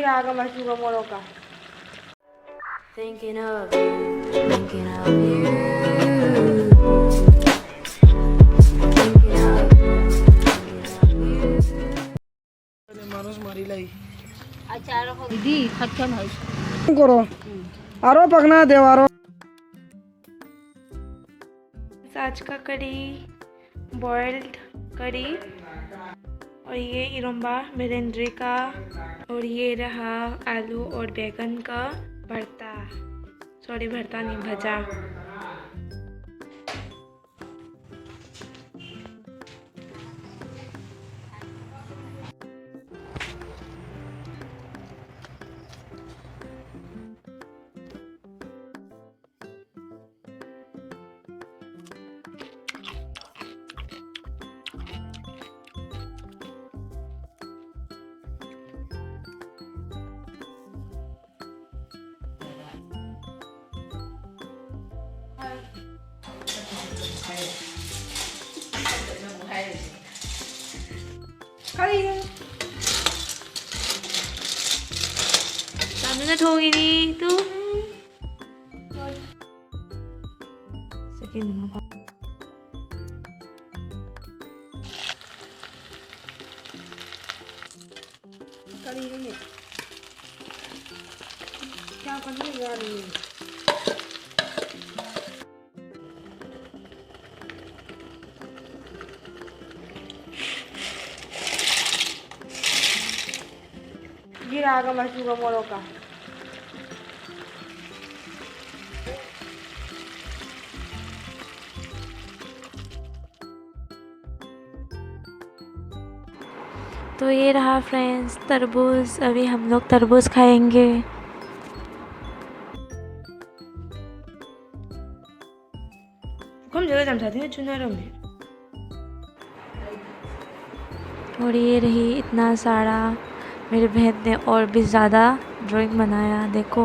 Gira masuk Moroka. Thinking of you, thinking of you, thinking of you. মানুষ মারিলাই Achar ho di khatkan hai. করো আরো পাকনা দেও আরো आज का करी बॉइल्ड करी और ये इरोम्बा मिरेंड्रे का और ये रहा आलू और बैगन का भरता भरता नहीं भजा। 나는 동일이 또 sige naman kanina क्या करने जा रही है gira masuk Moroka. तो ये रहा फ्रेंड्स तरबूज। अभी हम लोग तरबूज खाएंगे। कम जगह जम जाती है चुनारों में। और ये रही इतना सारा, मेरे बहन ने और भी ज़्यादा ड्राइंग बनाया। देखो